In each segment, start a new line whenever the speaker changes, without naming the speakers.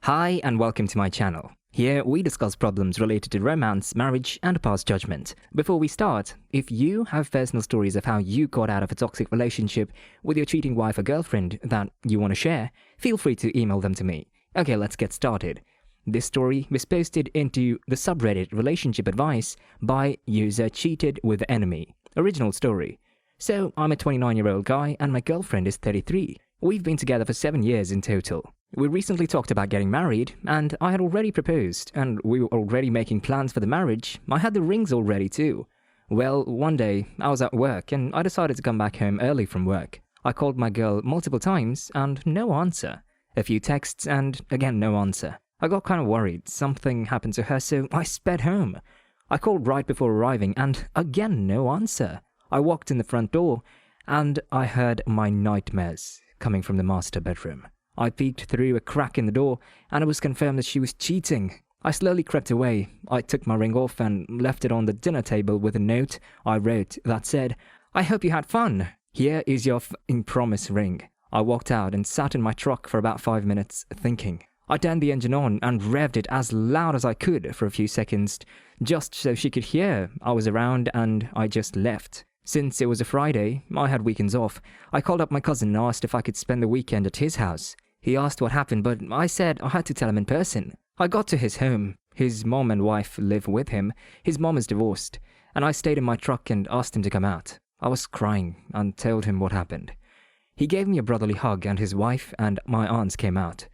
Hi and welcome to my channel. Here we discuss problems related to romance, marriage and past judgment. Before we start, if you have personal stories of how you got out of a toxic relationship with your cheating wife or girlfriend that you want to share, feel free to email them to me. Okay, let's get started. This story was posted into the subreddit Relationship Advice by user Cheated with Enemy. Original story. So, I'm a 29-year-old guy and my girlfriend is 33. We've been together for 7 years in total. We recently talked about getting married, and I had already proposed, and we were already making plans for the marriage. I had the rings already too. Well, one day, I was at work, and I decided to come back home early from work. I called my girl multiple times, and no answer. A few texts, and again no answer. I got kind of worried. Something happened to her, so I sped home. I called right before arriving, and again no answer. I walked in the front door, and I heard my nightmares coming from the master bedroom. I peeked through a crack in the door, and it was confirmed that she was cheating. I slowly crept away. I took my ring off and left it on the dinner table with a note I wrote that said, "I hope you had fun. Here is your f***ing promise ring." I walked out and sat in my truck for about 5 minutes, thinking. I turned the engine on and revved it as loud as I could for a few seconds, just so she could hear I was around, and I just left. Since it was a Friday, I had weekends off. I called up my cousin and asked if I could spend the weekend at his house. He asked what happened, but I said I had to tell him in person. I got to his home. His mom and wife live with him. His mom is divorced, and I stayed in my truck and asked him to come out. I was crying and told him what happened. He gave me a brotherly hug, and his wife and my aunts came out.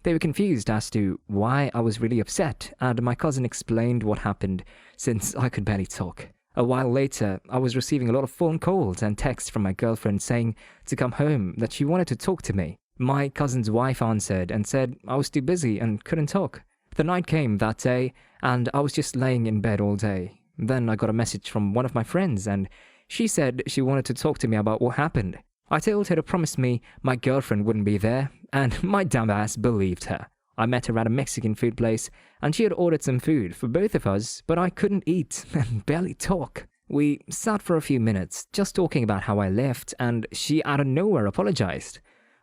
They were confused as to why I was really upset, and my cousin explained what happened since I could barely talk. A while later, I was receiving a lot of phone calls and texts from my girlfriend saying to come home, that she wanted to talk to me. My cousin's wife answered and said I was too busy and couldn't talk. The night came that day, and I was just laying in bed all day. Then I got a message from one of my friends, and she said she wanted to talk to me about what happened. I told her to promise me my girlfriend wouldn't be there, and my dumb ass believed her. I met her at a Mexican food place, and she had ordered some food for both of us, but I couldn't eat and barely talk. We sat for a few minutes, just talking about how I left, and she out of nowhere apologized.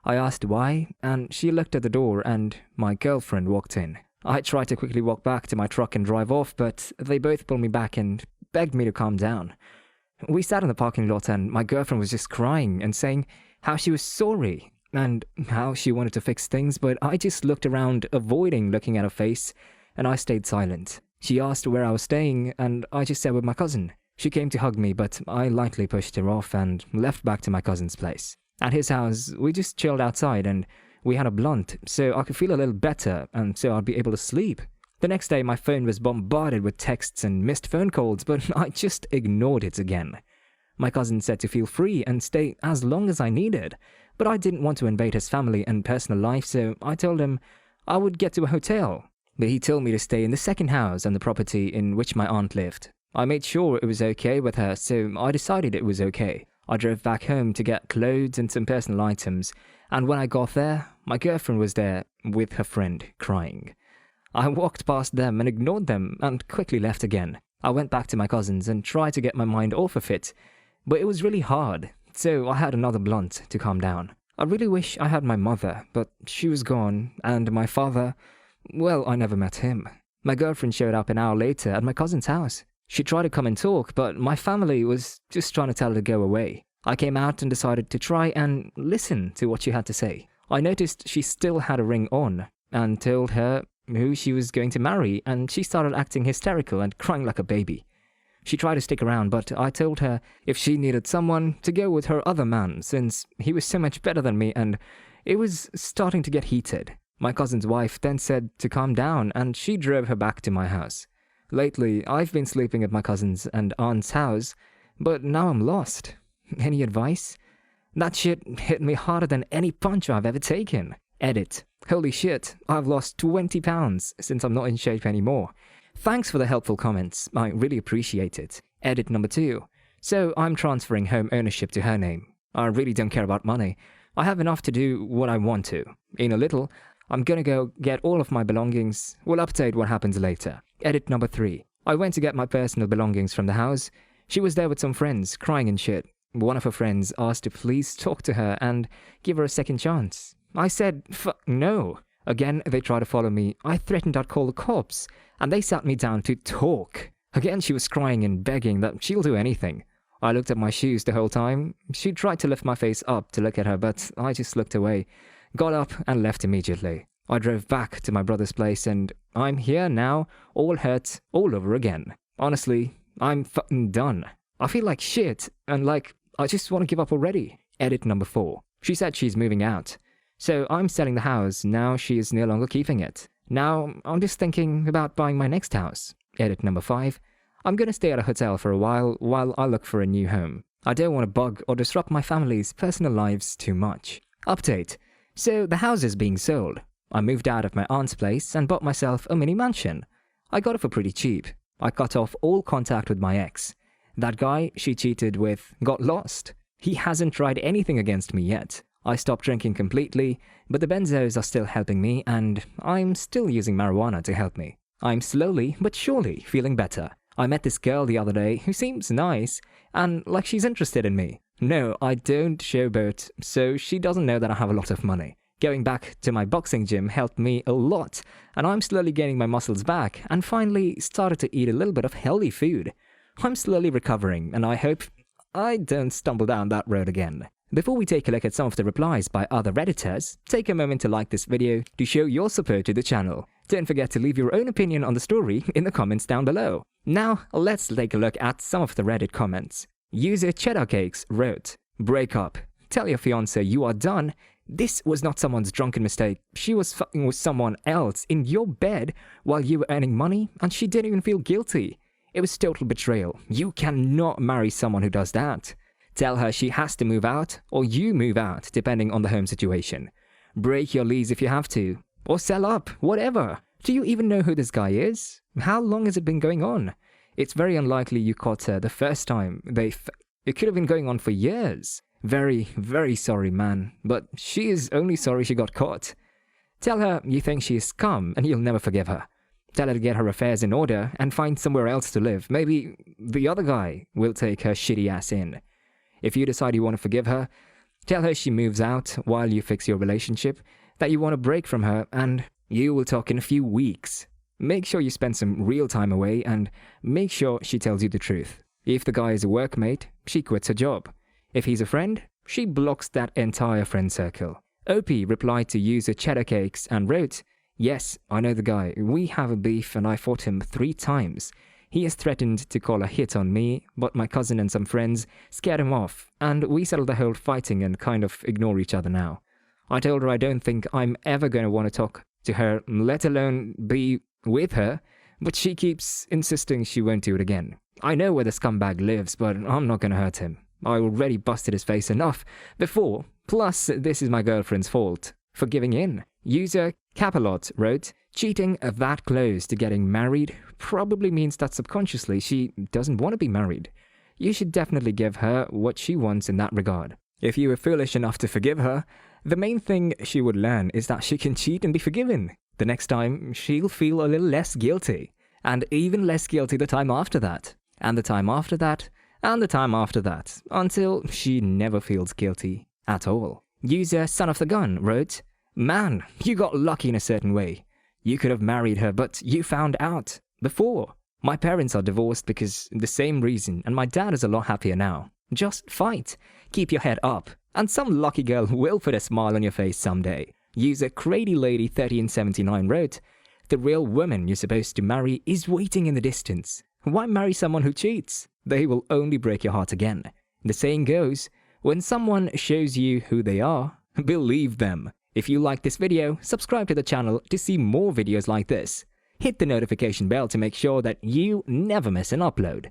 I asked why, and she looked at the door, and my girlfriend walked in. I tried to quickly walk back to my truck and drive off, but they both pulled me back and begged me to calm down. We sat in the parking lot, and my girlfriend was just crying and saying how she was sorry and how she wanted to fix things, but I just looked around, avoiding looking at her face, and I stayed silent. She asked where I was staying, and I just said with my cousin. She came to hug me, but I lightly pushed her off and left back to my cousin's place. At his house, we just chilled outside, and we had a blunt, so I could feel a little better, and so I'd be able to sleep. The next day, my phone was bombarded with texts and missed phone calls, but I just ignored it again. My cousin said to feel free and stay as long as I needed, but I didn't want to invade his family and personal life, so I told him I would get to a hotel. But he told me to stay in the second house on the property in which my aunt lived. I made sure it was okay with her, so I decided it was okay. I drove back home to get clothes and some personal items, and when I got there, my girlfriend was there with her friend, crying. I walked past them and ignored them and quickly left again. I went back to my cousin's and tried to get my mind off of it, but it was really hard, so I had another blunt to calm down. I really wish I had my mother, but she was gone, and my father, well, I never met him. My girlfriend showed up an hour later at my cousin's house. She tried to come and talk, but my family was just trying to tell her to go away. I came out and decided to try and listen to what she had to say. I noticed she still had a ring on, and told her who she was going to marry, and she started acting hysterical and crying like a baby. She tried to stick around, but I told her if she needed someone to go with her other man, since he was so much better than me, and it was starting to get heated. My cousin's wife then said to calm down, and she drove her back to my house. Lately, I've been sleeping at my cousin's and aunt's house, but now I'm lost. Any advice? That shit hit me harder than any punch I've ever taken. Edit. Holy shit, I've lost 20 pounds since I'm not in shape anymore. Thanks for the helpful comments, I really appreciate it. Edit number 2. So I'm transferring home ownership to her name. I really don't care about money. I have enough to do what I want to. In a little, I'm gonna go get all of my belongings. We'll update what happens later. Edit number 3. I went to get my personal belongings from the house. She was there with some friends, crying and shit. One of her friends asked to please talk to her and give her a second chance. I said, fuck no. Again, they tried to follow me. I threatened I'd call the cops, and they sat me down to talk. Again, she was crying and begging that she'll do anything. I looked at my shoes the whole time. She tried to lift my face up to look at her, but I just looked away, got up and left immediately. I drove back to my brother's place, and I'm here now, all hurt, all over again. Honestly, I'm fucking done. I feel like shit, and like, I just want to give up already. Edit number 4. She said she's moving out. So I'm selling the house, now she is no longer keeping it. Now I'm just thinking about buying my next house. Edit number 5. I'm gonna stay at a hotel for a while I look for a new home. I don't want to bug or disrupt my family's personal lives too much. Update. So the house is being sold. I moved out of my aunt's place and bought myself a mini mansion. I got it for pretty cheap. I cut off all contact with my ex. That guy she cheated with got lost. He hasn't tried anything against me yet. I stopped drinking completely, but the benzos are still helping me, and I'm still using marijuana to help me. I'm slowly but surely feeling better. I met this girl the other day who seems nice and like she's interested in me. No, I don't showboat, so she doesn't know that I have a lot of money. Going back to my boxing gym helped me a lot, and I'm slowly gaining my muscles back and finally started to eat a little bit of healthy food. I'm slowly recovering, and I hope I don't stumble down that road again. Before we take a look at some of the replies by other Redditors, take a moment to like this video to show your support to the channel. Don't forget to leave your own opinion on the story in the comments down below. Now, let's take a look at some of the Reddit comments. User Cheddar Cakes wrote, "Break up. Tell your fiancé you are done. This was not someone's drunken mistake. She was fucking with someone else in your bed while you were earning money, and she didn't even feel guilty. It was total betrayal. You cannot marry someone who does that. Tell her she has to move out, or you move out, depending on the home situation. Break your lease if you have to, or sell up, whatever. Do you even know who this guy is? How long has it been going on? It's very unlikely you caught her the first time. It could have been going on for years. Very, very sorry, man, but she is only sorry she got caught. Tell her you think she is scum and you'll never forgive her. Tell her to get her affairs in order and find somewhere else to live. Maybe the other guy will take her shitty ass in. If you decide you want to forgive her, tell her she moves out while you fix your relationship, that you want a break from her, and you will talk in a few weeks. Make sure you spend some real time away, and make sure she tells you the truth. If the guy is a workmate, she quits her job. If he's a friend, she blocks that entire friend circle." OP replied to user Cheddar Cakes and wrote, "Yes, I know the guy. We have a beef and I fought him 3 times. He has threatened to call a hit on me, but my cousin and some friends scared him off, and we settled the whole fighting and kind of ignore each other now. I told her I don't think I'm ever going to want to talk to her, let alone be with her, but she keeps insisting she won't do it again. I know where the scumbag lives, but I'm not going to hurt him. I already busted his face enough before, plus this is my girlfriend's fault for giving in." User Capalot wrote, "Cheating that close to getting married probably means that subconsciously she doesn't want to be married. You should definitely give her what she wants in that regard. If you were foolish enough to forgive her, the main thing she would learn is that she can cheat and be forgiven. The next time, she'll feel a little less guilty, and even less guilty the time after that, and the time after that, and the time after that, until she never feels guilty at all." User Son of the Gun wrote, "Man, you got lucky in a certain way. You could have married her, but you found out before. My parents are divorced because the same reason, and my dad is a lot happier now. Just fight. Keep your head up, and some lucky girl will put a smile on your face someday." User Crady Lady 1379 wrote, "The real woman you're supposed to marry is waiting in the distance. Why marry someone who cheats? They will only break your heart again. The saying goes, when someone shows you who they are, believe them." If you like this video, subscribe to the channel to see more videos like this. Hit the notification bell to make sure that you never miss an upload.